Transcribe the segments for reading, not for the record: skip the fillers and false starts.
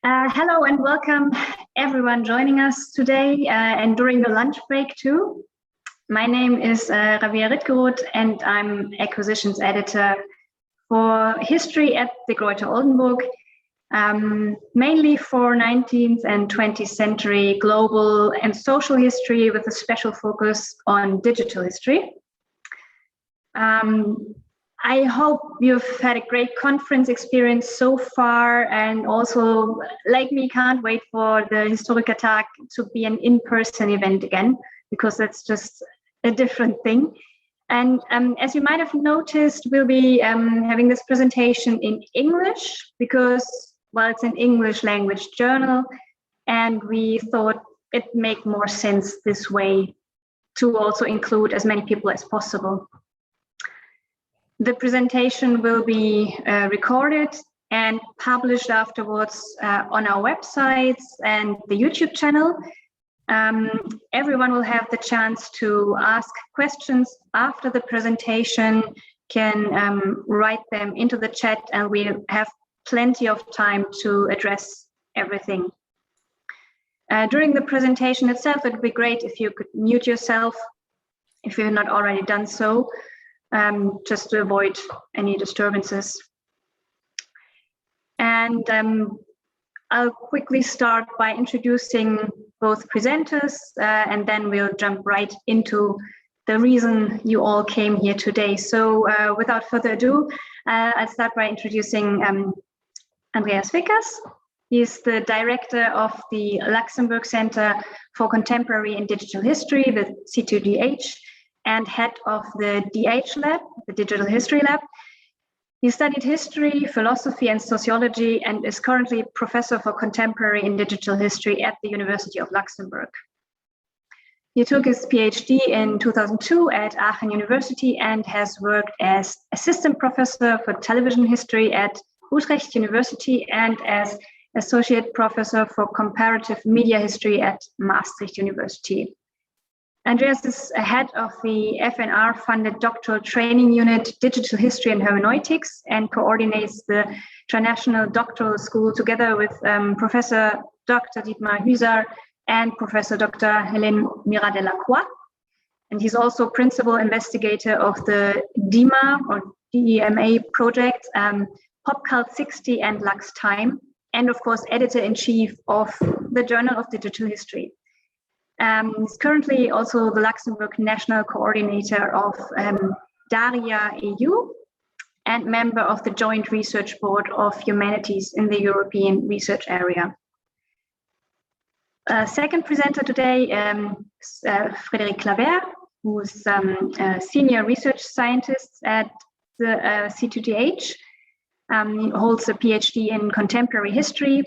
Hello and welcome everyone joining us today and during the lunch break too. My name is Rabea.Rittgerodt and I'm acquisitions editor for history at the Gruyter Bogs, mainly for 19th and 20th century global and social history with a special focus on digital history. I hope you've had a great conference experience so far, and also, like me, can't wait for the Historikertag to be an in-person event again, because that's just a different thing. And as you might have noticed, we'll be having this presentation in English because, well, it's an English language journal, and we thought it'd make more sense this way to also include as many people as possible. The presentation will be recorded and published afterwards on our websites and the YouTube channel. Everyone will have the chance to ask questions after the presentation, can write them into the chat, and we'll have plenty of time to address everything. During the presentation itself, it would be great if you could mute yourself if you've not already done so. Just to avoid any disturbances. And I'll quickly start by introducing both presenters, and then we'll jump right into the reason you all came here today. So without further ado, I'll start by introducing Andreas Fickers. He's the director of the Luxembourg Center for Contemporary and Digital History, the C2DH, and head of the DH Lab, the Digital History Lab. He studied history, philosophy, and sociology, and is currently professor for contemporary and digital history at the University of Luxembourg. He took his PhD in 2002 at Aachen University and has worked as assistant professor for television history at Utrecht University and as associate professor for comparative media history at Maastricht University. Andreas is head of the FNR-funded doctoral training unit, Digital History and Hermeneutics, and coordinates the Transnational Doctoral School together with Professor Dr. Dietmar Hüser and Professor Dr. Hélène Mira-Delacroix. And he's also principal investigator of the DEMA or DEMA project, PopCult 60 and Lux Time, and of course, editor-in-chief of the Journal of Digital History. He's currently also the Luxembourg National Coordinator of DARIA.EU and member of the Joint Research Board of Humanities in the European Research Area. Second presenter today is Frédéric CLAVERT, who's a senior research scientist at the C2DH. He holds a PhD in contemporary history,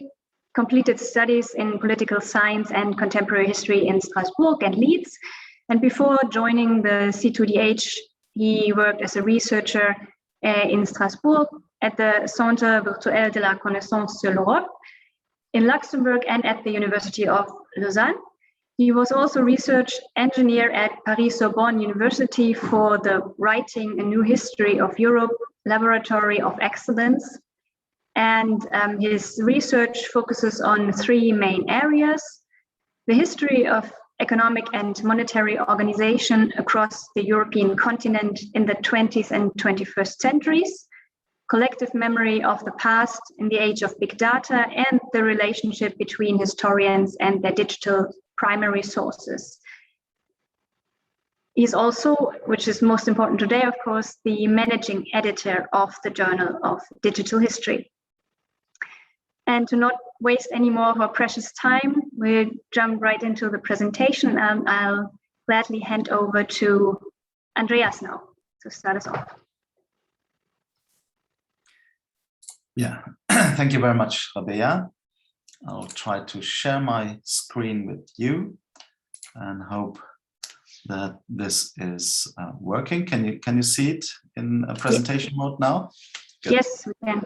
completed studies in political science and contemporary history in Strasbourg and Leeds. And before joining the C2DH, he worked as a researcher in Strasbourg at the Centre Virtuel de la Connaissance sur l'Europe in Luxembourg and at the University of Lausanne. He was also research engineer at Paris-Sorbonne University for the Writing a New History of Europe Laboratory of Excellence. And his research focuses on three main areas: the history of economic and monetary organization across the European continent in the 20th and 21st centuries, collective memory of the past in the age of big data, and the relationship between historians and their digital primary sources. He's also, which is most important today, of course, the managing editor of the Journal of Digital History. And to not waste any more of our precious time, we'll jump right into the presentation, and I'll gladly hand over to Andreas now to start us off. Yeah, thank you very much, Rabea. I'll try to share my screen with you and hope that this is working. Can you see it in a presentation mode now? Good. Yes, we can.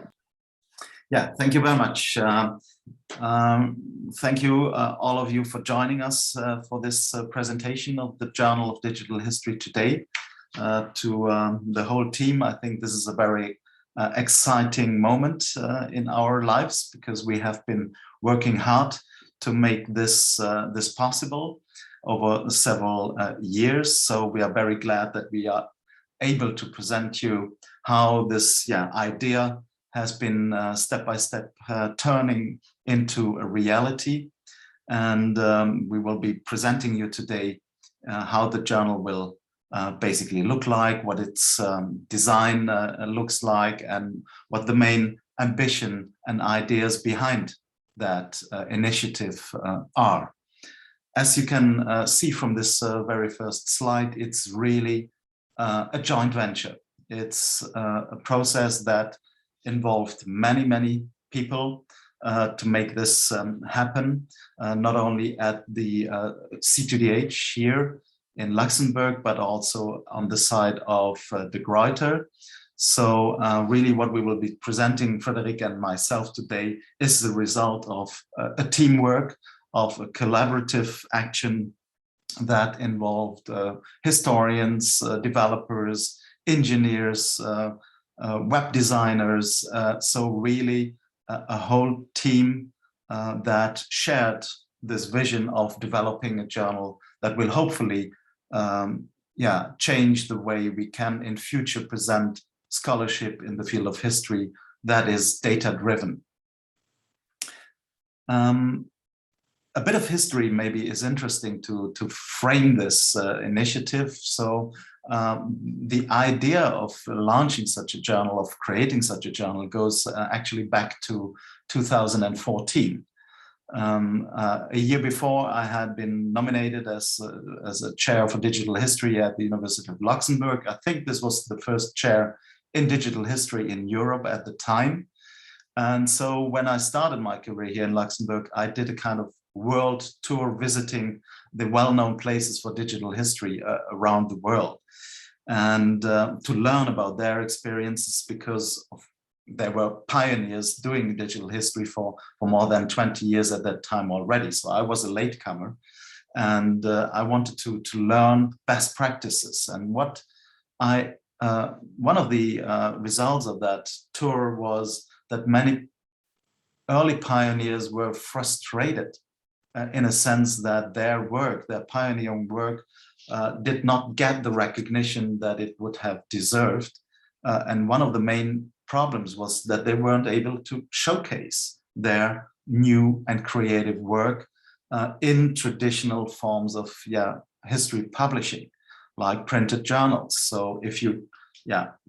Yeah, thank you very much. Thank you, all of you, for joining us for this presentation of the Journal of Digital History today. To the whole team, I think this is a very exciting moment in our lives, because we have been working hard to make this possible over several years. So we are very glad that we are able to present you how this idea has been step by step turning into a reality. And we will be presenting you today how the journal will basically look like, what its design looks like, and what the main ambition and ideas behind that initiative are. As you can see from this very first slide, it's really a joint venture. It's a process that involved many people to make this happen, not only at the C2DH here in Luxembourg, but also on the side of the Gruyter. So really what we will be presenting, Frederic and myself today, is the result of a teamwork, of a collaborative action that involved historians, developers, engineers, web designers. So really a whole team that shared this vision of developing a journal that will hopefully change the way we can in future present scholarship in the field of history that is data-driven. A bit of history maybe is interesting to frame this initiative. So the idea of launching such a journal, of creating such a journal, goes actually back to 2014. A year before, I had been nominated as a chair for digital history at the University of Luxembourg. I think this was the first chair in digital history in Europe at the time. And so when I started my career here in Luxembourg, I did a kind of world tour visiting the well-known places for digital history around the world, and to learn about their experiences, because they were pioneers doing digital history for more than 20 years at that time already. So I was a latecomer, and I wanted to learn best practices. And what one of the results of that tour was that many early pioneers were frustrated in a sense that their work, their pioneering work, did not get the recognition that it would have deserved. And one of the main problems was that they weren't able to showcase their new and creative work in traditional forms of history publishing, like printed journals. So if you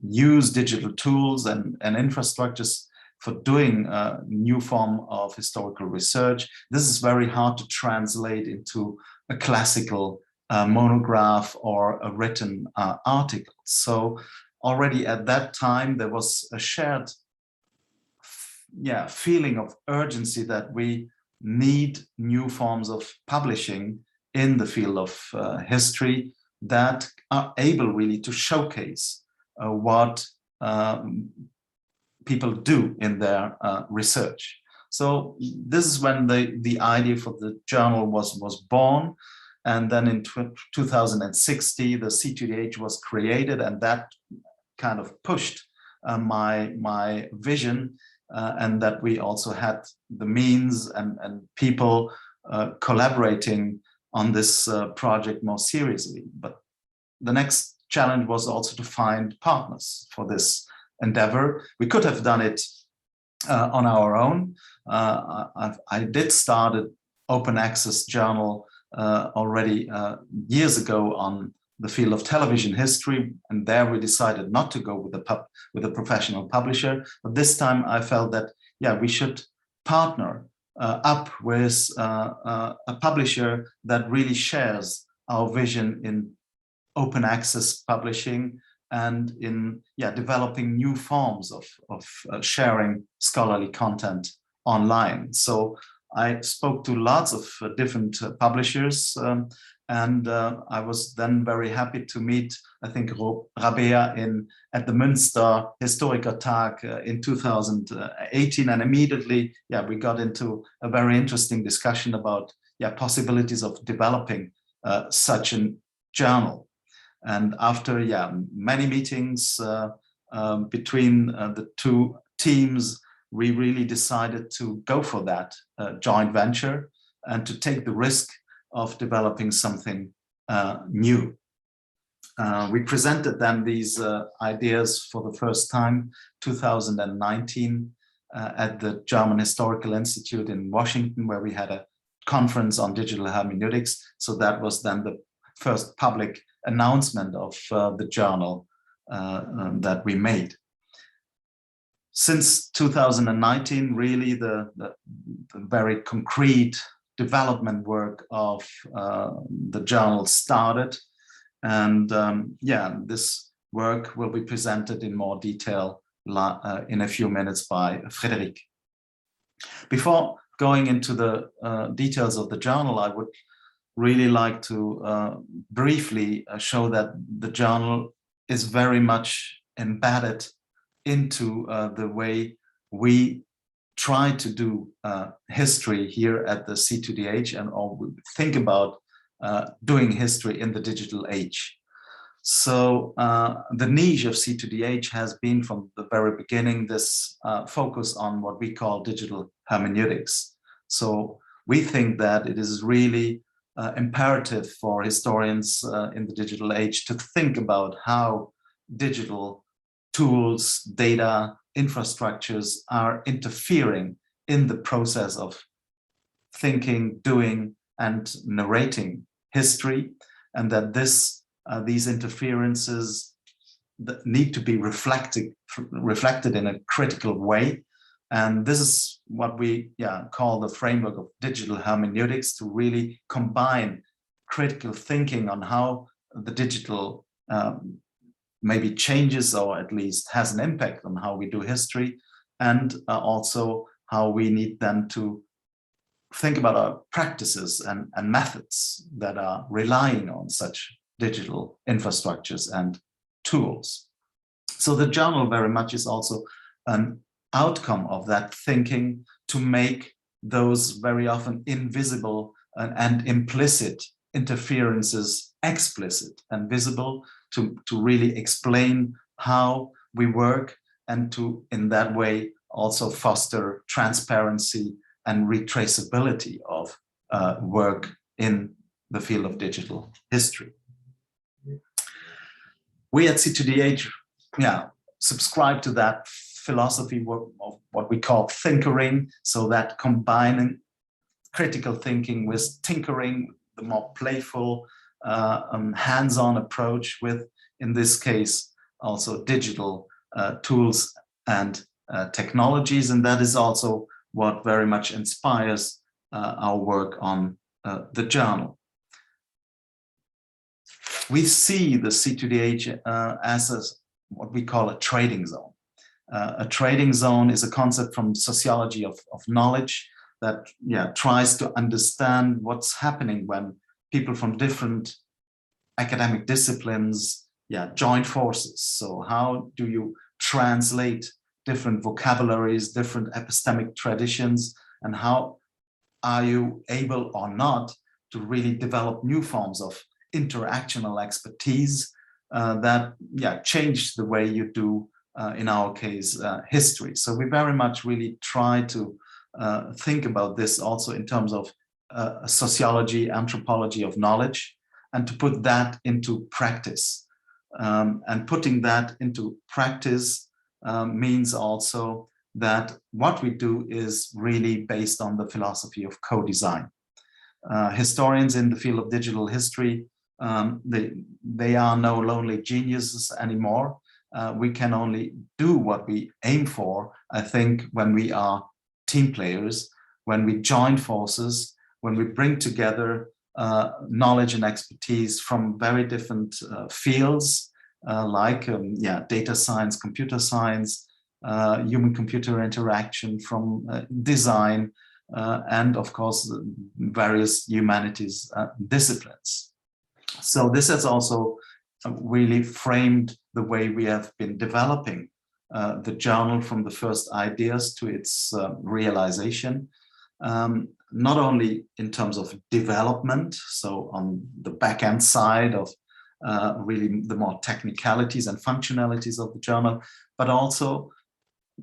use digital tools and infrastructures for doing a new form of historical research, this is very hard to translate into a classical monograph or a written article. So already at that time, there was a shared feeling of urgency that we need new forms of publishing in the field of history that are able really to showcase what people do in their research. So this is when the idea for the journal was born. And then in 2060, the C2DH was created, and that kind of pushed my vision, and that we also had the means and people collaborating on this project more seriously. But the next challenge was also to find partners for this endeavor. We could have done it on our own. I did start an open access journal already years ago on the field of television history, and there we decided not to go with a professional publisher. But this time I felt that we should partner up with a publisher that really shares our vision in open access publishing and in developing new forms of sharing scholarly content online. So I spoke to lots of different publishers, and I was then very happy to meet, I think, Rabea at the Münster Historikertag in 2018, and immediately we got into a very interesting discussion about possibilities of developing such a journal. And after many meetings, between the two teams, we really decided to go for that joint venture and to take the risk of developing something new. We presented then these ideas for the first time, 2019, at the German Historical Institute in Washington, where we had a conference on digital hermeneutics. So that was then the first public announcement of the journal that we made. Since 2019, really the very concrete development work of the journal started. And yeah, this work will be presented in more detail in a few minutes by Frédéric. Before going into the details of the journal, I would really like to briefly show that the journal is very much embedded into the way we try to do history here at the C2DH, and or think about doing history in the digital age. So the niche of C2DH has been from the very beginning this focus on what we call digital hermeneutics. So we think that it is really imperative for historians in the digital age to think about how digital tools, data, infrastructures are interfering in the process of thinking, doing, and narrating history, and that these interferences that need to be reflected in a critical way. And this is what we call the framework of digital hermeneutics, to really combine critical thinking on how the digital maybe changes or at least has an impact on how we do history, and also how we need then to think about our practices and methods that are relying on such digital infrastructures and tools. So the journal very much is also an outcome of that thinking, to make those very often invisible and implicit interferences explicit and visible, to really explain how we work, and to in that way also foster transparency and retraceability of work in the field of digital history. We at C2DH subscribe to that philosophy of what we call thinkering, so that combining critical thinking with tinkering, the more playful, hands-on approach with, in this case, also digital tools and technologies. And that is also what very much inspires our work on the journal. We see the C2DH as what we call a trading zone. A trading zone is a concept from sociology of knowledge that tries to understand what's happening when people from different academic disciplines join forces. So how do you translate different vocabularies, different epistemic traditions, and how are you able or not to really develop new forms of interactional expertise that change the way you do, in our case, history. So we very much really try to think about this also in terms of sociology, anthropology of knowledge, and to put that into practice. And putting that into practice means also that what we do is really based on the philosophy of co-design. Historians in the field of digital history, they are no lonely geniuses anymore. We can only do what we aim for, I think, when we are team players, when we join forces, when we bring together knowledge and expertise from very different fields, like data science, computer science, human-computer interaction, from design, and of course various humanities disciplines. So this has also really framed the way we have been developing the journal, from the first ideas to its realization, not only in terms of development, so on the back-end side of really the more technicalities and functionalities of the journal, but also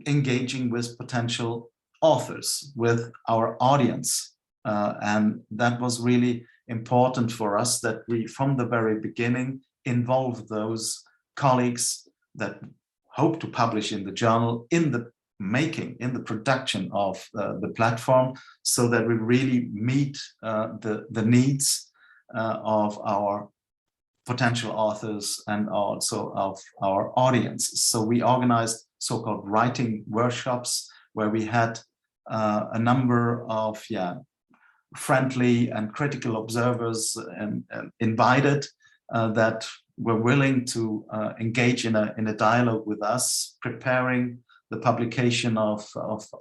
engaging with potential authors, with our audience. And that was really important for us, that we, from the very beginning, involve those colleagues that hope to publish in the journal in the making, in the production of the platform, so that we really meet the needs of our potential authors and also of our audience. So we organized so-called writing workshops, where we had a number of friendly and critical observers invited that were willing to engage in a dialogue with us, preparing the publication of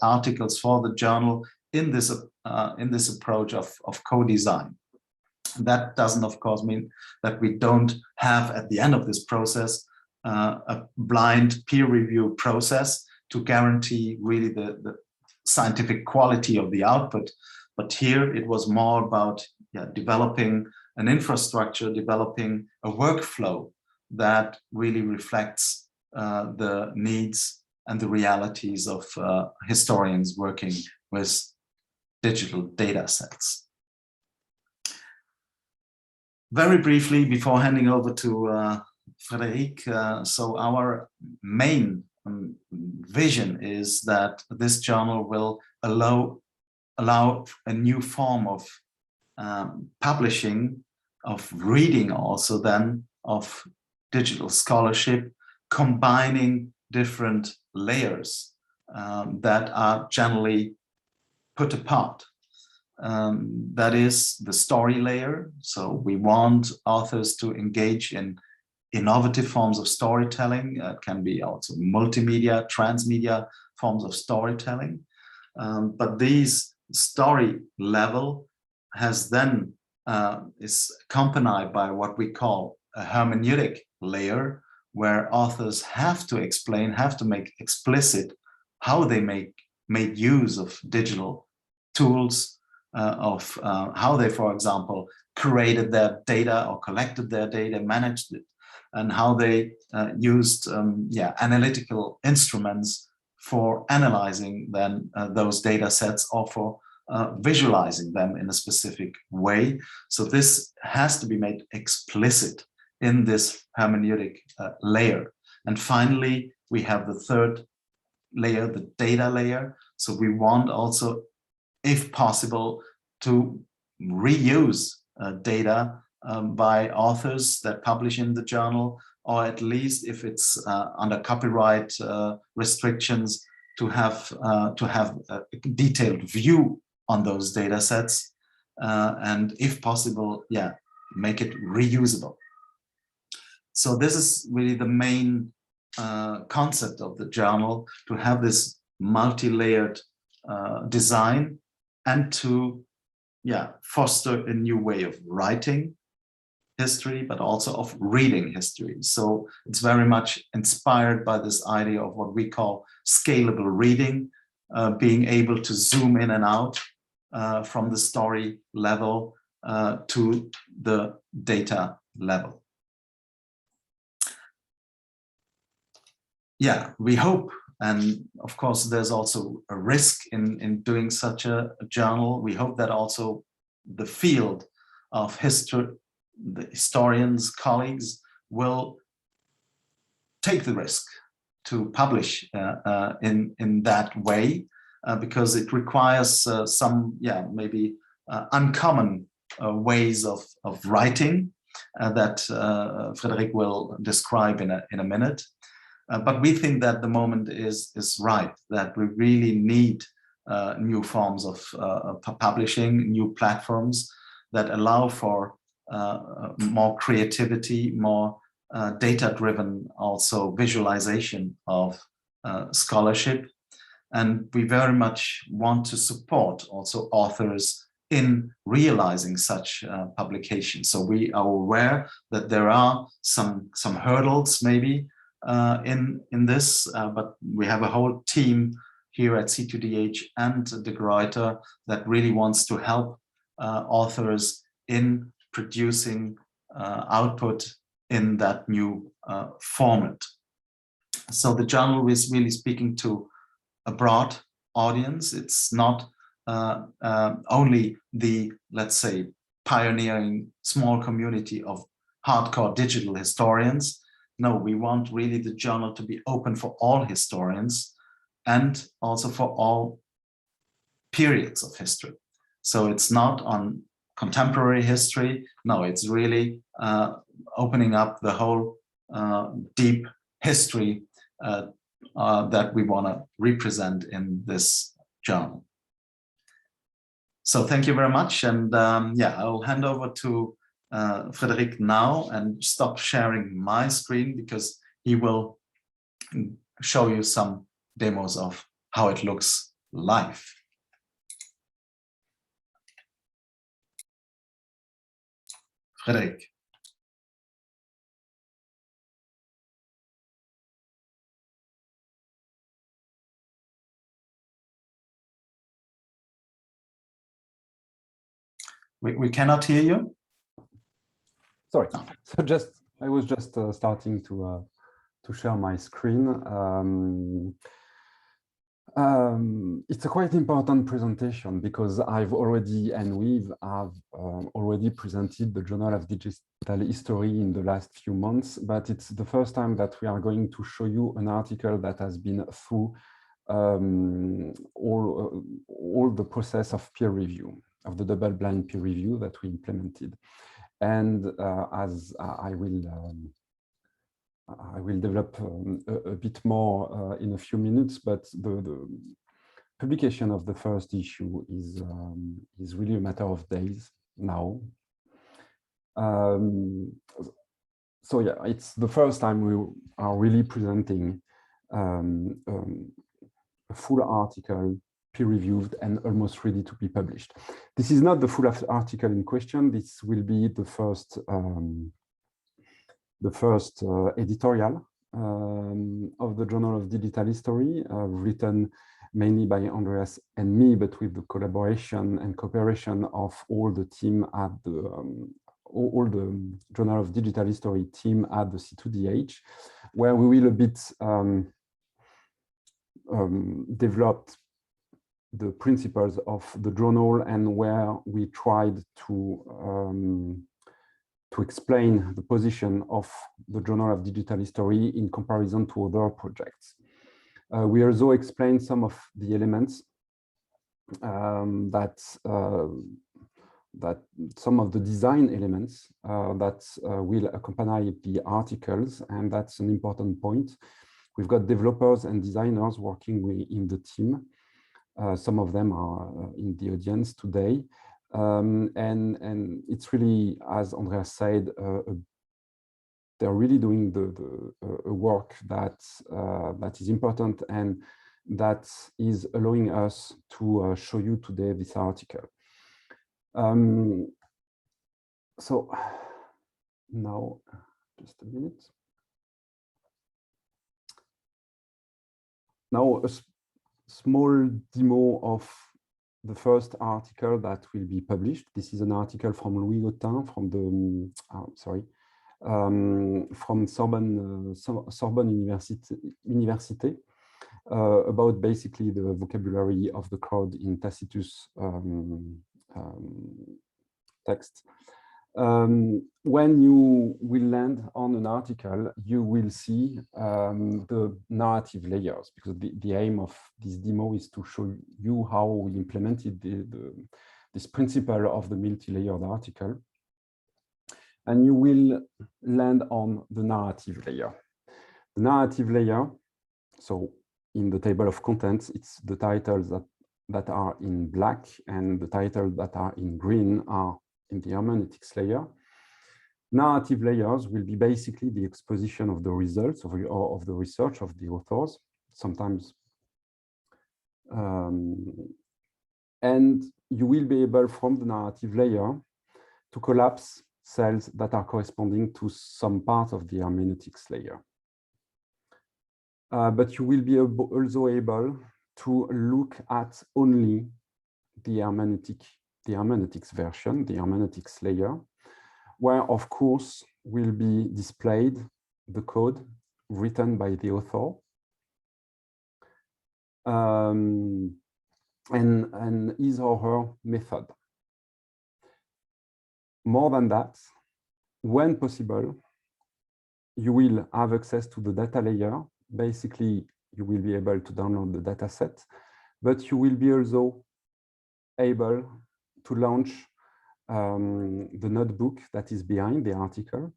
articles for the journal in this approach of co-design. That doesn't, of course, mean that we don't have, at the end of this process, a blind peer review process to guarantee really the scientific quality of the output. But here it was more about developing an infrastructure, developing a workflow that really reflects the needs and the realities of historians working with digital data sets. Very briefly, before handing over to Frédéric, so our main vision is that this journal will allow a new form of publishing, of reading also then, of digital scholarship, combining different layers that are generally put apart. That is the story layer. So we want authors to engage in innovative forms of storytelling. It can be also multimedia, transmedia forms of storytelling. But these story level has then is accompanied by what we call a hermeneutic layer, where authors have to explain, have to make explicit how they made use of digital tools, of how they, for example, created their data or collected their data, managed it, and how they used analytical instruments for analyzing then those data sets, or for visualizing them in a specific way. So this has to be made explicit in this hermeneutic layer. And finally, we have the third layer, the data layer. So we want also, if possible, to reuse data by authors that publish in the journal, or at least, if it's under copyright restrictions, to have a detailed view on those data sets, and if possible, make it reusable. So this is really the main concept of the journal, to have this multi-layered design, and to foster a new way of writing history, but also of reading history. So it's very much inspired by this idea of what we call scalable reading, being able to zoom in and out from the story level to the data level. We hope, and of course there's also a risk in doing such a journal. We hope that also the field of history, the historians, colleagues, will take the risk to publish in that way, because it requires some maybe uncommon ways of writing that Frédéric will describe in a minute. But we think that the moment is right, that we really need new forms of publishing, new platforms that allow for more creativity, more data-driven also visualization of scholarship. And we very much want to support also authors in realizing such publications. So we are aware that there are some hurdles maybe in this, but we have a whole team here at C2DH and the Gruyter that really wants to help authors in producing output in that new format. So the journal is really speaking to a broad audience. It's not only the, let's say, pioneering small community of hardcore digital historians. No, we want really the journal to be open for all historians and also for all periods of history. So it's not on contemporary history. No, it's really opening up the whole deep history that we want to represent in this journal. So thank you very much. And yeah, I'll hand over to Frédéric now and stop sharing my screen because he will show you some demos of how it looks live. Frédéric. We cannot hear you. Sorry. So I was just starting to share my screen. It's a quite important presentation because I've already and we've already presented the Journal of Digital History in the last few months, but it's the first time that we are going to show you an article that has been through all the process of peer review, of the double-blind peer review that we implemented. And as I will develop a bit more in a few minutes, but the publication of the first issue is really a matter of days now. So yeah, it's the first time we are really presenting a full article, peer-reviewed and almost ready to be published. This is not the full article in question. This will be the first editorial of the Journal of Digital History, written mainly by Andreas and me, but with the collaboration and cooperation of all the team at the all the Journal of Digital History team at the C2DH, where we will a bit develop the principles of the journal and where we tried to explain the position of the Journal of Digital History in comparison to other projects. We also explain some of the elements that some of the design elements that will accompany the articles, and that's an important point. We've got developers and designers working in the team. Some of them are in the audience today. And it's really, as Andreas said, they're really doing the work that is important and that is allowing us to show you today this article. So now, just a minute. Now, a small demo of the first article that will be published. This is an article from Louis Autin from the, from Sorbonne Université about basically the vocabulary of the crowd in Tacitus text. When you will land on an article, you will see the narrative layers, because the aim of this demo is to show you how we implemented this principle of the multi-layered article. And you will land on the narrative layer. The narrative layer, so in the table of contents, it's the titles that are in black, and the titles that are in green are in the hermeneutics layer. Narrative layers will be basically the exposition of the results of the research of the authors, sometimes. And you will be able, from the narrative layer, to collapse cells that are corresponding to some part of the hermeneutics layer. But you will be also able to look at only the hermeneutics version, the hermeneutics layer, where, of course, will be displayed the code written by the author. And his or her method. More than that, when possible, you will have access to the data layer. Basically, you will be able to download the data set, but you will be also able to launch the notebook that is behind the article.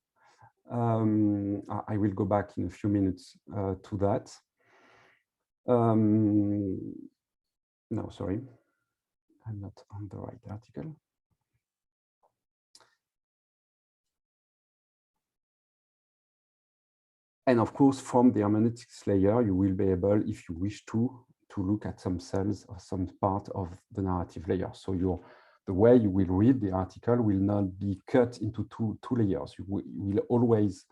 I will go back in a few minutes to that. No, sorry, I'm not on the right article. And of course, from the hermeneutics layer, you will be able, if you wish to look at some cells or some part of the narrative layer. So the way you will read the article will not be cut into two layers. You will always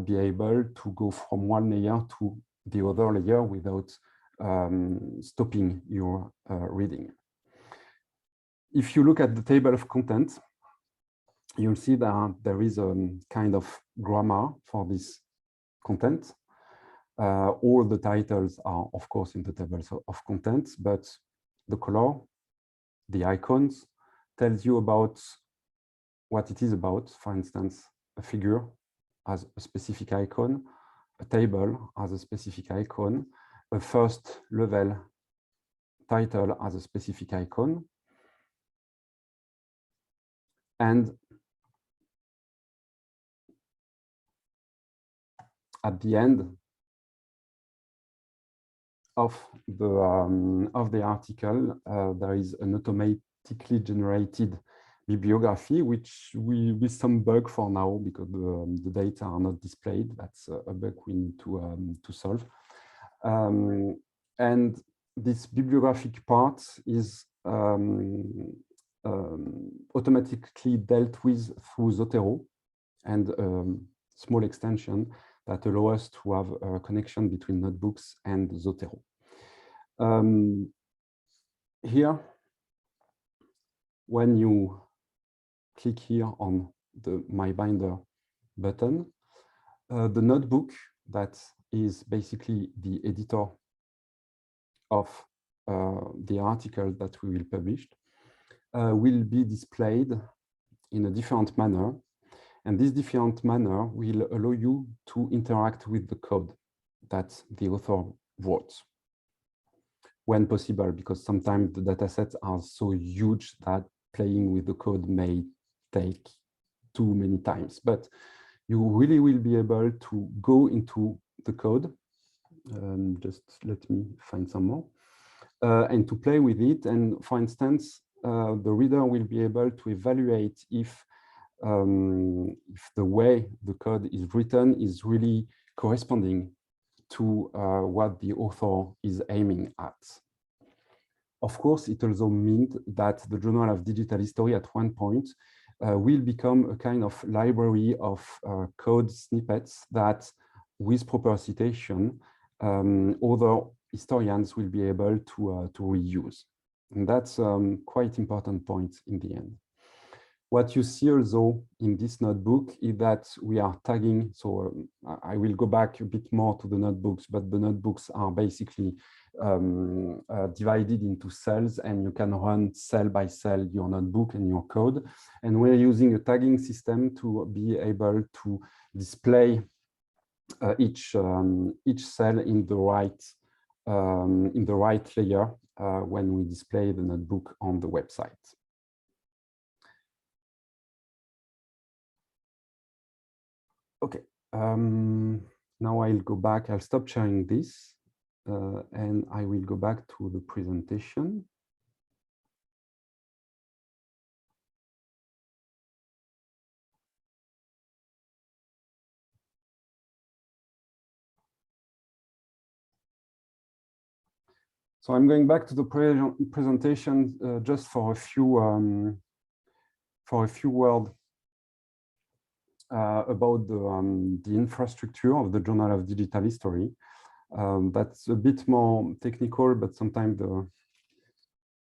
be able to go from one layer to the other layer without stopping your reading. If you look at the table of contents, you'll see that there is a kind of grammar for this content. All the titles are, of course, in the tables of contents, but the color, the icons, tells you about what it is about. For instance, a figure has a specific icon, a table has a specific icon, a first level title has a specific icon, and at the end of the article, there is an automatically generated bibliography, which with some bug for now because the data are not displayed. That's a bug we need to solve. And this bibliographic part is automatically dealt with through Zotero and small extension that allow us to have a connection between notebooks and Zotero. Here, when you click here on the My Binder button, the notebook that is basically the editor of the article that we will publish will be displayed in a different manner. And this different manner will allow you to interact with the code that the author wrote when possible, because sometimes the data sets are so huge that playing with the code may take too many times. But you really will be able to go into the code. Just let me find some more. And to play with it. And for instance, the reader will be able to evaluate if the way the code is written is really corresponding to what the author is aiming at. Of course, it also means that the Journal of Digital History at one point will become a kind of library of code snippets that, with proper citation, other historians will be able to reuse. And that's quite important point in the end. What you see also in this notebook is that we are tagging, so I will go back a bit more to the notebooks, but the notebooks are basically divided into cells, and you can run cell by cell your notebook and your code. And we're using a tagging system to be able to display each cell in the right layer when we display the notebook on the website. Okay, now I'll go back, I'll stop sharing this and I will go back to the presentation. So I'm going back to the presentation just for a few words about the infrastructure of the Journal of Digital History. That's a bit more technical, but sometimes the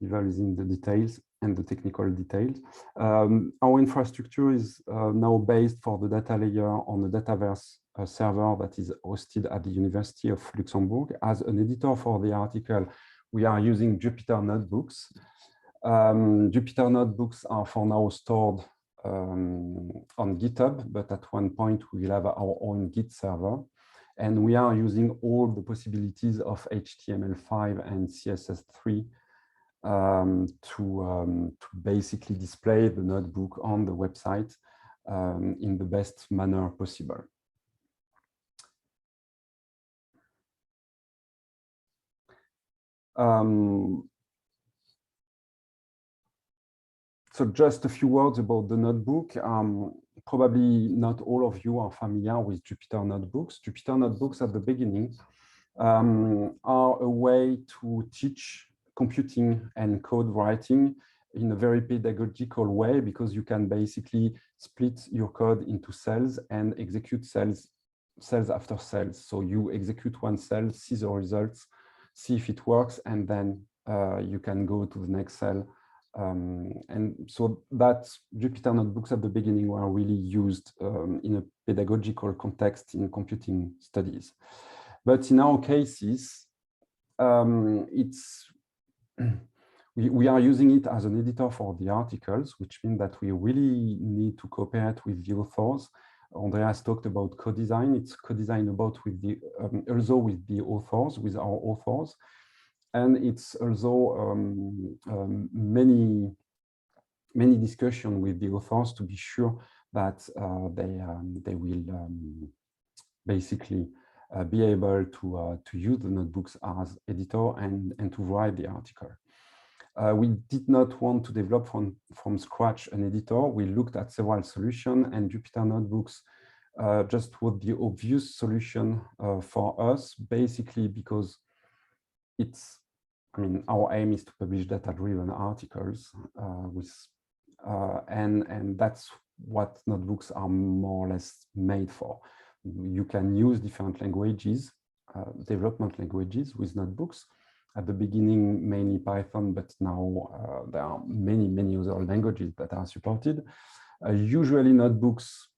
devil is in the details. and the technical details. Our infrastructure is now based for the data layer on the Dataverse server that is hosted at the University of Luxembourg. As an editor for the article, we are using Jupyter Notebooks. Jupyter Notebooks are for now stored on GitHub, but at one point we will have our own Git server. And we are using all the possibilities of HTML5 and CSS3 to basically display the notebook on the website in the best manner possible. So just a few words about the notebook. Probably not all of you are familiar with Jupyter Notebooks. Jupyter Notebooks at the beginning are a way to teach computing and code writing in a very pedagogical way, because you can basically split your code into cells and execute cells after cells. So you execute one cell, see the results, see if it works, and then you can go to the next cell. And so that Jupyter Notebooks at the beginning were really used in a pedagogical context in computing studies. But in our cases, we are using it as an editor for the articles, which means that we really need to cooperate with the authors. Andreas talked about co-design. It's co-design about with the also with the authors, with our authors. And it's also many discussions with the authors to be sure that they will basically be able to use the notebooks as editor and to write the article. We did not want to develop from scratch an editor. We looked at several solutions, and Jupyter Notebooks just was the obvious solution for us, basically because it's, I mean, our aim is to publish data-driven articles and that's what notebooks are more or less made for. You can use different languages, development languages with notebooks. At the beginning, mainly Python, but now there are many other languages that are supported. Usually notebooks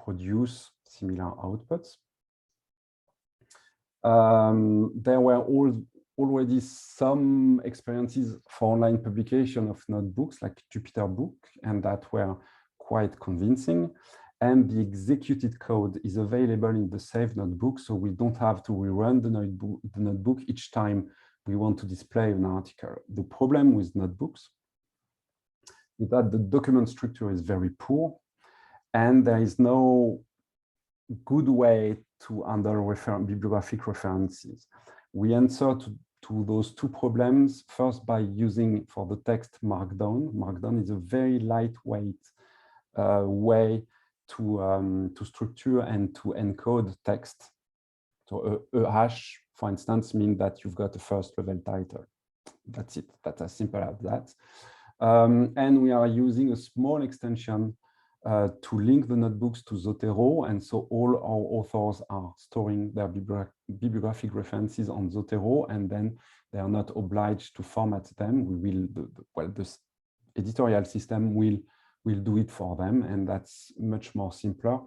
produce similar outputs. There were already some experiences for online publication of notebooks like Jupyter Book, and that were quite convincing. And the executed code is available in the saved notebook, so we don't have to rerun the notebook each time we want to display an article. The problem with notebooks is that the document structure is very poor, and there is no good way to handle bibliographic references. We answer to those two problems first by using for the text Markdown. Markdown is a very lightweight way to structure and to encode text. So a hash, for instance, means that you've got a first level title. That's it. That's as simple as that. And we are using a small extension to link the notebooks to Zotero, and so all our authors are storing their bibliographic references on Zotero, and then they are not obliged to format them. We will, the editorial system will do it for them, and that's much more simpler.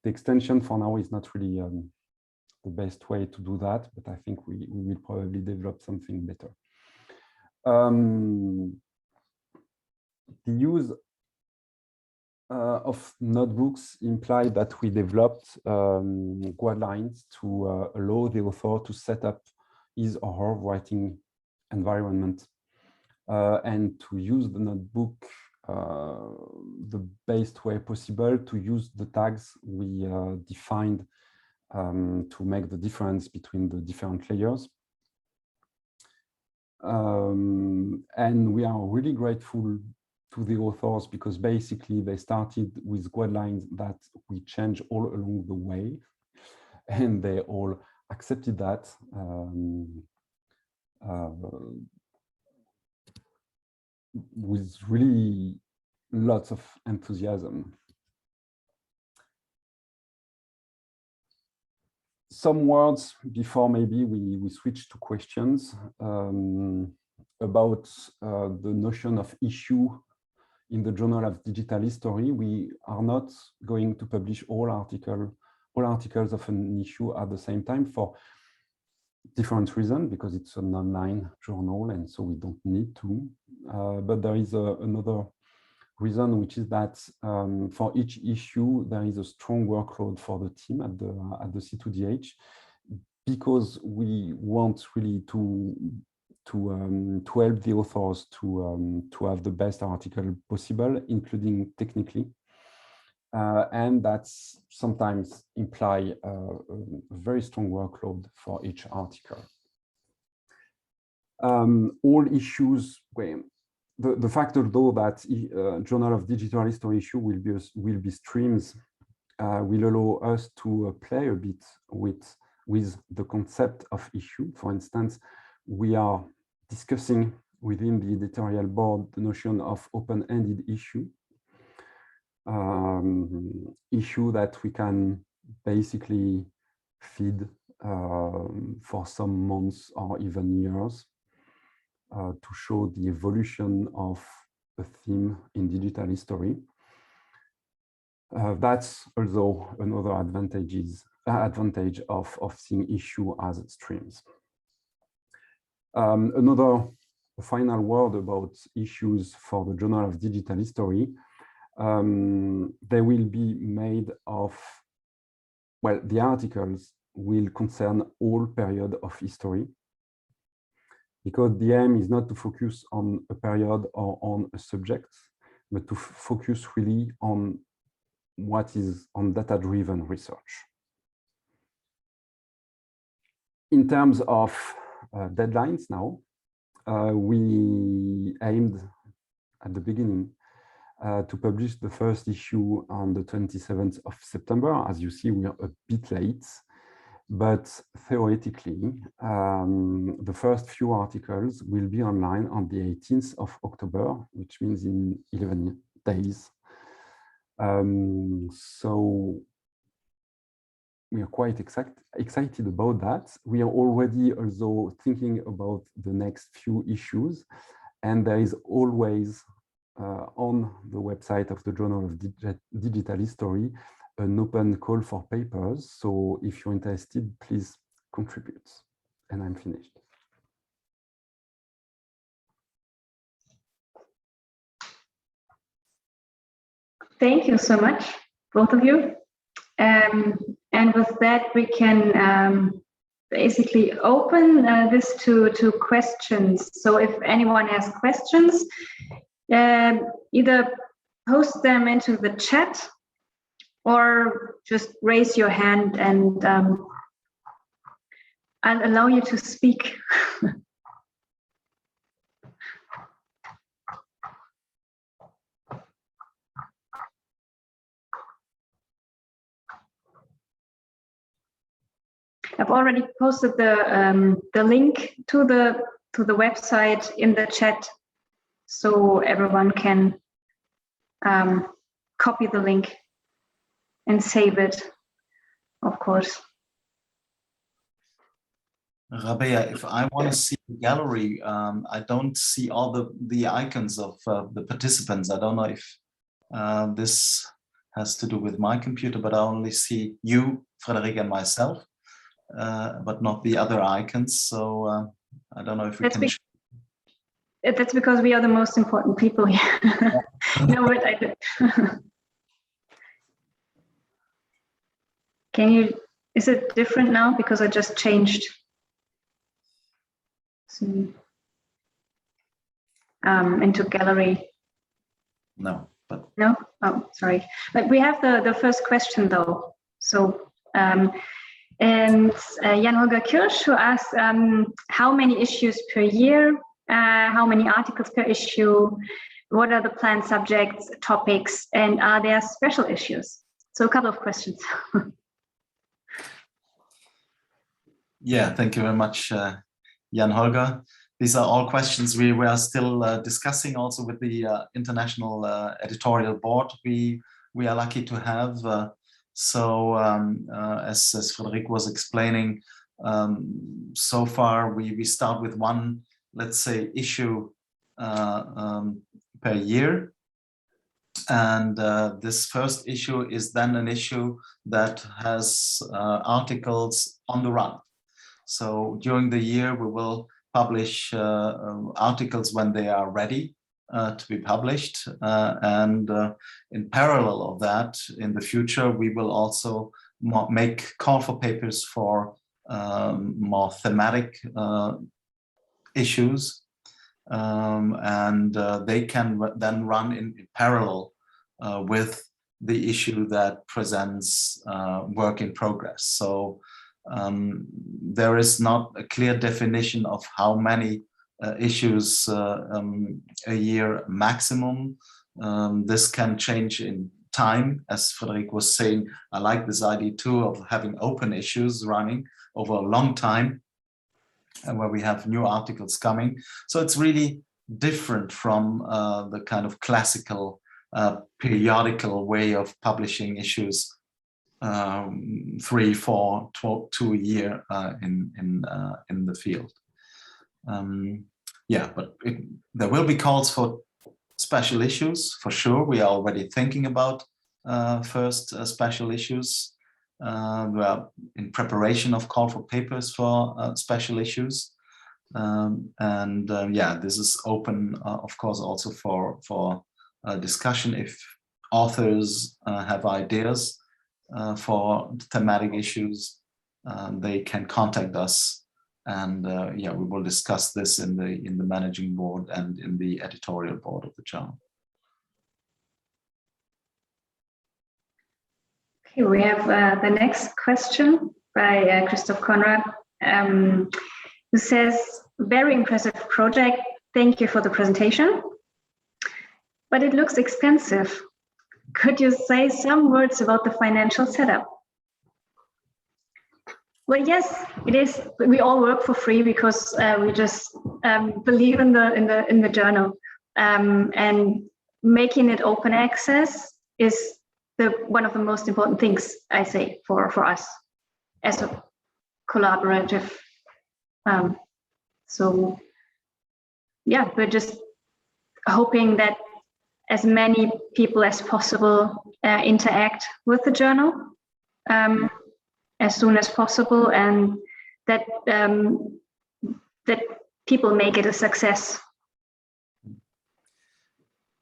The extension for now is not really the best way to do that, but I think we will probably develop something better. The use of notebooks implied that we developed guidelines to allow the author to set up his or her writing environment and to use the notebook the best way possible, to use the tags we defined to make the difference between the different layers. And we are really grateful to the authors because basically they started with guidelines that we change all along the way, and they all accepted that with really lots of enthusiasm. Some words before maybe we switch to questions. about the notion of issue in the Journal of Digital History. We are not going to publish all articles of an issue at the same time for different reasons, because it's an online journal and so we don't need to. But there is another reason, which is that for each issue there is a strong workload for the team at the C2DH, because we want really to help the authors to have the best article possible, including technically, and that's sometimes imply a very strong workload for each article. All issues, the fact though that Journal of Digital History issue will be streams will allow us to play a bit with the concept of issue. For instance, we are discussing within the editorial board the notion of open-ended issue, issue that we can basically feed for some months or even years to show the evolution of a theme in digital history. That's also another advantage of seeing issue as streams. Another final word about issues for the Journal of Digital History. They will be made of, well, the articles will concern all period of history, because the aim is not to focus on a period or on a subject, but to focus really on what is on data-driven research. In terms of deadlines now, we aimed at the beginning to publish the first issue on the 27th of September. As you see, we are a bit late, but theoretically, the first few articles will be online on the 18th of October, which means in 11 days. So we are quite excited about that. We are already also thinking about the next few issues, and there is always on the website of the Journal of Digital History an open call for papers. So if you're interested, please contribute. And I'm finished. Thank you so much, both of you. And with that, we can basically open this to questions. So if anyone has questions, either post them into the chat or just raise your hand and I'll allow you to speak. I've already posted the link to the website in the chat, so everyone can copy the link and save it, of course. Rabea, if I want to see the gallery, I don't see all the icons of the participants. I don't know if this has to do with my computer, but I only see you, Frédéric, and myself. But not the other icons, so I don't know if we can. That's because we are the most important people here. No, but I did. Can you? Is it different now? Because I just changed. Into gallery. No, but no. Oh, sorry. But we have the first question though. So. And Jan-Holger Kirsch, who asks how many issues per year, how many articles per issue, what are the planned subjects, topics, and are there special issues? So a couple of questions. Yeah, thank you very much, Jan-Holger. These are all questions we are still discussing also with the International Editorial Board we are lucky to have. So as Frédéric was explaining, so far we start with one let's say, issue per year. And this first issue is then an issue that has articles on the run. So during the year, we will publish articles when they are ready to be published. And in parallel of that, in the future, we will also make call for papers for more thematic issues. And they can then run in parallel with the issue that presents work in progress. So there is not a clear definition of how many issues a year maximum. This can change in time, as Frederic was saying. I like this idea too of having open issues running over a long time, and where we have new articles coming. So it's really different from the kind of classical periodical way of publishing issues, 3, 4, 2 a year in the field. Yeah, but there will be calls for special issues for sure. We are already thinking about first special issues. We are in preparation of call for papers for special issues. Yeah, this is open, of course, also for discussion. If authors have ideas for thematic issues, they can contact us, and yeah, we will discuss this in the managing board and in the editorial board of the journal. Okay, we have the next question by Christoph Conrad, who says, very impressive project. Thank you for the presentation, but it looks expensive. Could you say some words about the financial setup? Well, yes, it is. We all work for free because we just believe in the journal, and making it open access is one of the most important things, I say, for us as a collaborative. So yeah, we're just hoping that as many people as possible interact with the journal as soon as possible, and that that people make it a success.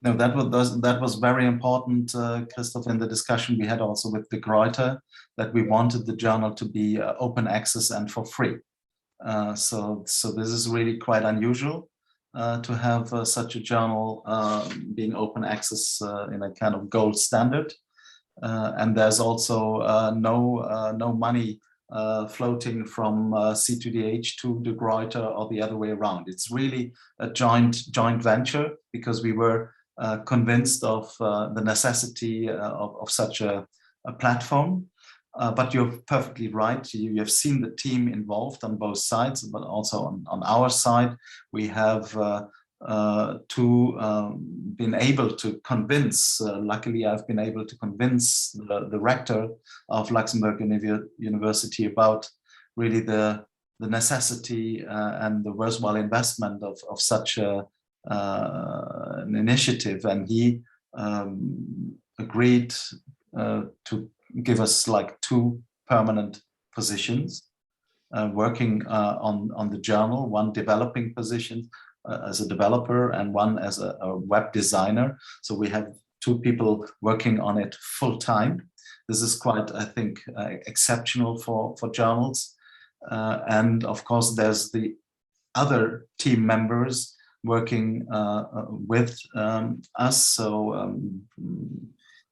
No, that was very important, Christoph, in the discussion we had also with the Gruyter, that we wanted the journal to be open access and for free. So this is really quite unusual to have such a journal being open access in a kind of gold standard. And there's also no money floating from C2DH to the Gruyter or the other way around. It's really a joint venture, because we were convinced of the necessity of such a platform. But you're perfectly right. You have seen the team involved on both sides, but also on our side. We have been able to convince, luckily I've been able to convince the rector of Luxembourg University about really the necessity and the worthwhile investment of such an initiative. And he agreed to give us like 2 permanent positions working on the journal, one developing position as a developer and one as a web designer. So we have 2 people working on it full time. This is quite, I think, exceptional for journals. And of course, there's the other team members working with us. So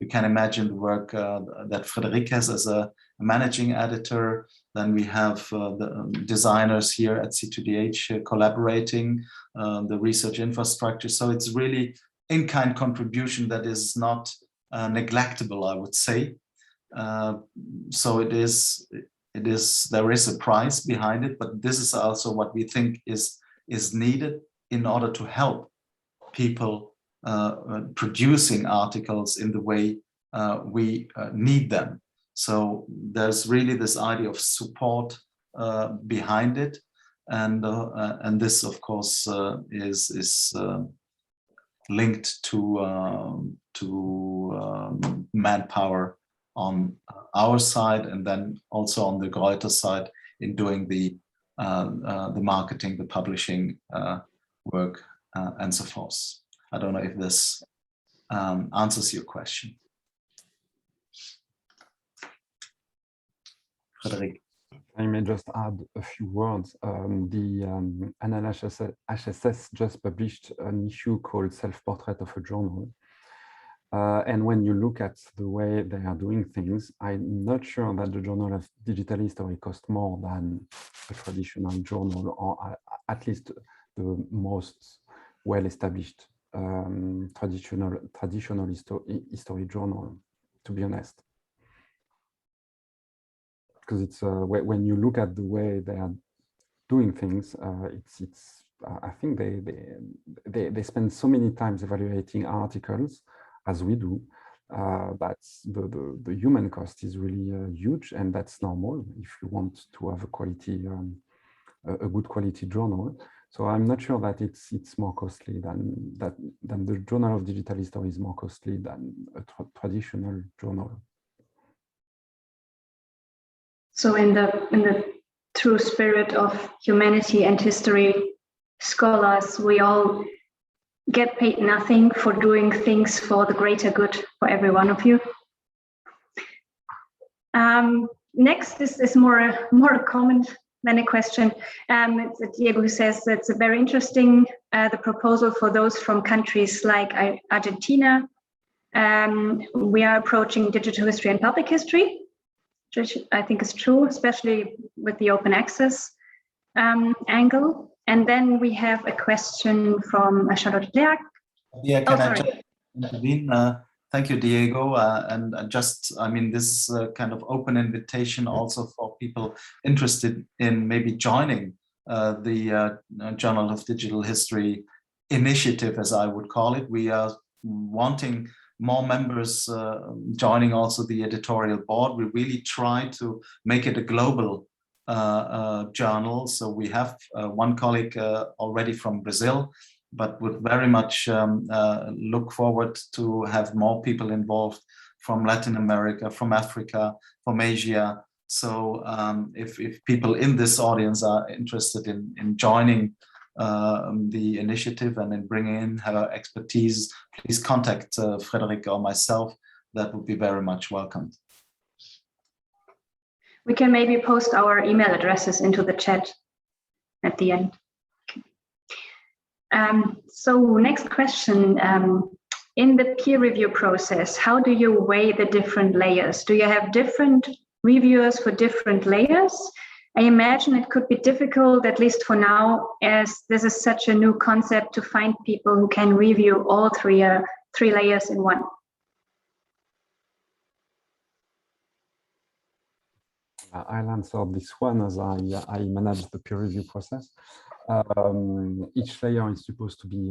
you can imagine the work that Frederic has as a managing editor. Then we have the designers here at C2DH collaborating, the research infrastructure. So it's really in-kind contribution that is not neglectable, I would say. So there is a price behind it, but this is also what we think is needed in order to help people producing articles in the way we need them. So there's really this idea of support behind it. and this, of course, is linked to manpower on our side, and then also on the Gruyter side in doing the marketing, the publishing work, and so forth. I don't know if this answers your question. Frederic. I may just add a few words. The NLHSS just published an issue called Self-Portrait of a Journal. And when you look at the way they are doing things, I'm not sure that the Journal of Digital History costs more than a traditional journal, or at least the most well-established traditional history journal, to be honest. Because it's when you look at the way they are doing things, I think they spend so many times evaluating articles as we do, but the human cost is really huge, and that's normal if you want to have a good quality journal. So I'm not sure that it's more costly than the Journal of Digital History is more costly than a traditional journal. So in the true spirit of humanity and history scholars, we all get paid nothing for doing things for the greater good for every one of you. Next is more a comment than a question. It's Diego who says that it's very interesting, the proposal for those from countries like Argentina. We are approaching digital history and public history, which I think is true, especially with the open access angle. And then we have a question from Charlotte Lerck. Yeah, can I just intervene? Thank you, Diego. And I mean, this is a kind of open invitation also for people interested in maybe joining the Journal of Digital History initiative, as I would call it. We are wanting more members joining also the editorial board. We really try to make it a global journal. So we have one colleague already from Brazil, but would very much look forward to have more people involved from Latin America, from Africa, from Asia. So if people in this audience are interested in joining the initiative and in bringing in her expertise, please contact Frederic or myself. That would be very much welcomed. We can maybe post our email addresses into the chat at the end. So next question, in the peer review process, how do you weigh the different layers? Do you have different reviewers for different layers? I imagine it could be difficult, at least for now, as this is such a new concept, to find people who can review all three layers in one. I'll answer this one as I manage the peer review process. Each layer is supposed to be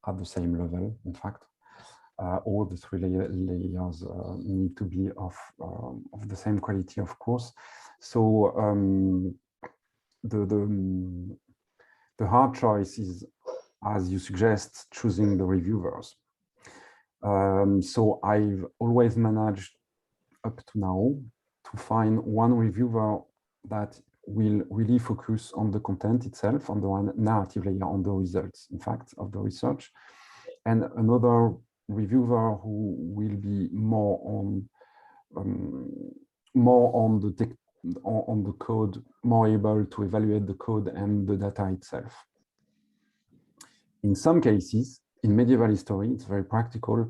at the same level. In fact, all the three layers need to be of the same quality, of course. So the hard choice is, as you suggest, choosing the reviewers. So I've always managed up to now to find one reviewer that will really focus on the content itself, on the narrative layer, on the results, in fact, of the research, and another reviewer who will be more on the code, more able to evaluate the code and the data itself. In some cases, in medieval history, it's very practical.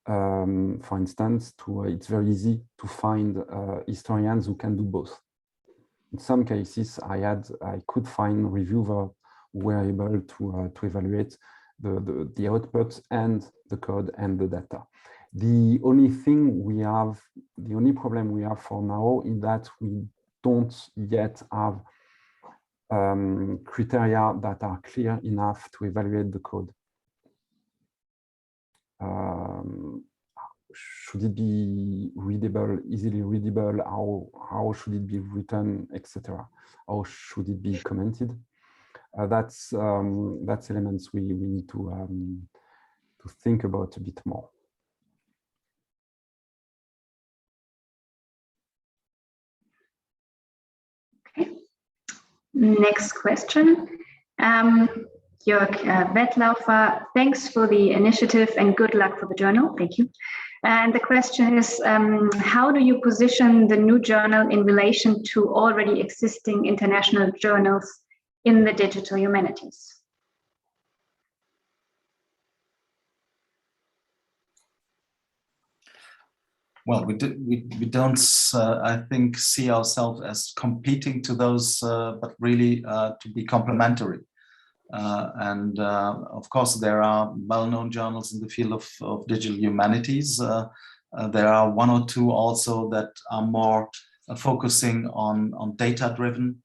For instance, it's very easy to find historians who can do both. In some cases, I could find reviewers who were able to evaluate the output and the code and the data. The only problem we have for now is that we don't yet have criteria that are clear enough to evaluate the code. Should it be readable, easily readable? How should it be written, etc.? How should it be commented? that's elements we need to think about a bit more. Okay. Next question. Jörg Wettlaufer, thanks for the initiative and good luck for the journal. Thank you. And the question is, how do you position the new journal in relation to already existing international journals in the digital humanities? Well, we don't, I think, see ourselves as competing to those, but really to be complementary. And of course, there are well-known journals in the field of digital humanities. There are one or two also that are more focusing on data-driven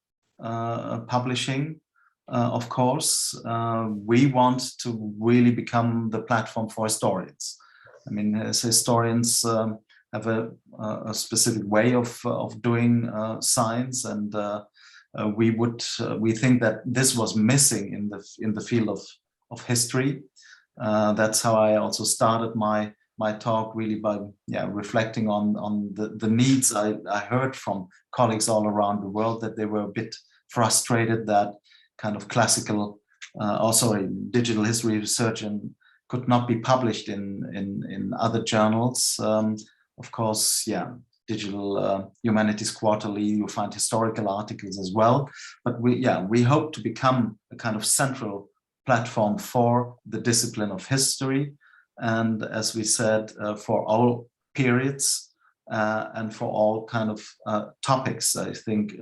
publishing. Of course, we want to really become the platform for historians. I mean, as historians have a specific way of doing science, and we think that this was missing in the field of history. That's how I also started my talk, really by reflecting on the needs I heard from colleagues all around the world, that they were a bit frustrated that kind of classical, digital history research could not be published in other journals. Of course, Digital Humanities Quarterly, you find historical articles as well. But we hope to become a kind of central platform for the discipline of history. And as we said, for all periods and for all kind of topics. I think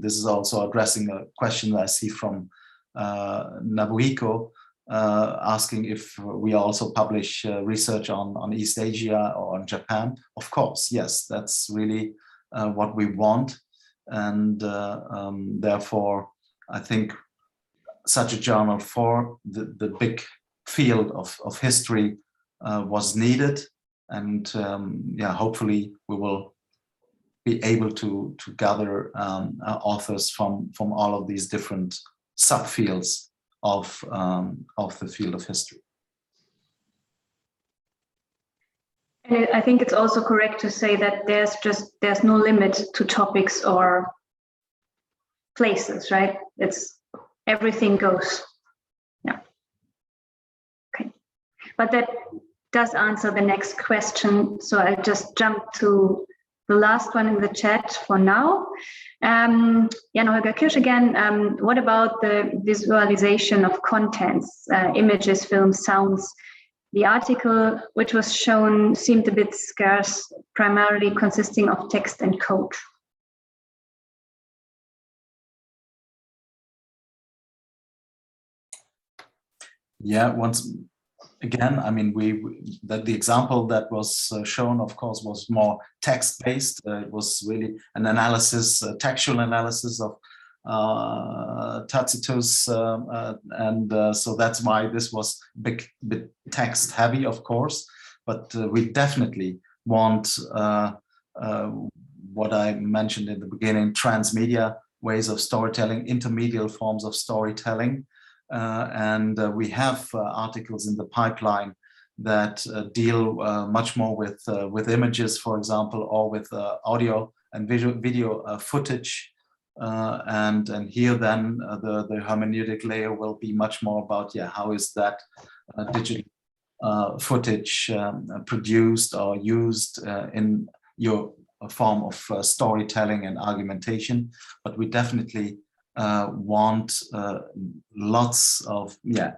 this is also addressing a question that I see from Nabuhiko, asking if we also publish research on East Asia or on Japan. Of course, yes, that's really what we want. And therefore, I think such a journal for the big field of history was needed. And hopefully we will be able to gather authors from all of these different subfields of the field of history. And I think it's also correct to say that there's no limit to topics or places, right? It's everything goes. Yeah. Okay. But that does answer the next question. So I'll just jump to the last one in the chat for now. Jan-Holger Kirsch again, what about the visualization of contents, images, films, sounds? The article which was shown seemed a bit scarce, primarily consisting of text and code. Yeah, once again, I mean, the example that was shown, of course, was more text-based. It was really an analysis, textual analysis of Tacitus, and so that's why this was bit text-heavy, of course. But we definitely want what I mentioned in the beginning: transmedia ways of storytelling, intermediate forms of storytelling. And we have articles in the pipeline that deal much more with images, for example, or with audio and video footage. And here then the hermeneutic layer will be much more about how is that digital footage produced or used in your form of storytelling and argumentation. But we definitely want lots of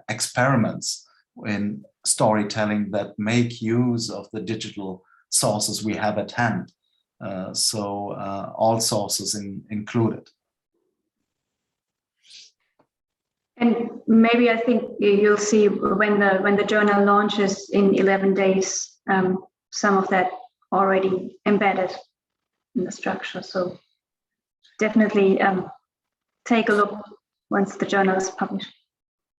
experiments in storytelling that make use of the digital sources we have at hand. So all sources included. And maybe I think you'll see when the journal launches in 11 days, some of that already embedded in the structure. So definitely take a look once the journal is published.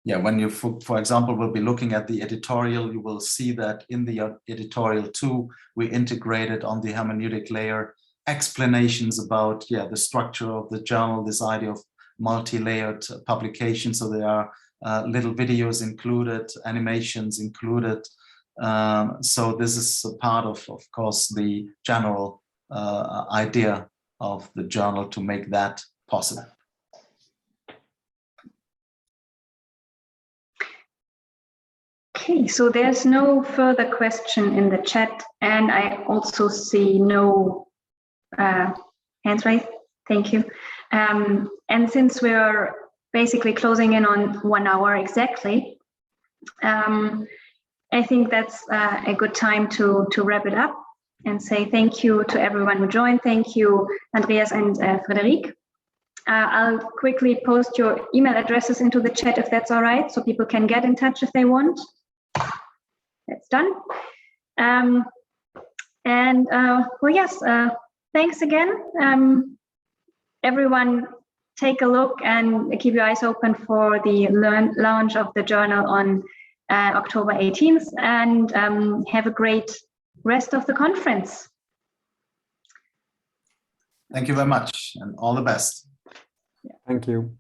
Yeah, when you, for example, will be looking at the editorial, you will see that in the editorial too, we integrated on the hermeneutic layer explanations about the structure of the journal, this idea of multi-layered publication. So there are little videos included, animations included. So this is a part of course, the general idea of the journal to make that possible. Okay, so there's no further question in the chat, and I also see no hands raised. Thank you. And since we're basically closing in on 1 hour exactly, I think that's a good time to wrap it up and say thank you to everyone who joined. Thank you, Andreas and Frédéric. I'll quickly post your email addresses into the chat if that's all right, so people can get in touch if they want. That's done. Well, yes, thanks again. Everyone, take a look and keep your eyes open for the launch of the journal on October 18th, and have a great rest of the conference. Thank you very much, and all the best. Thank you.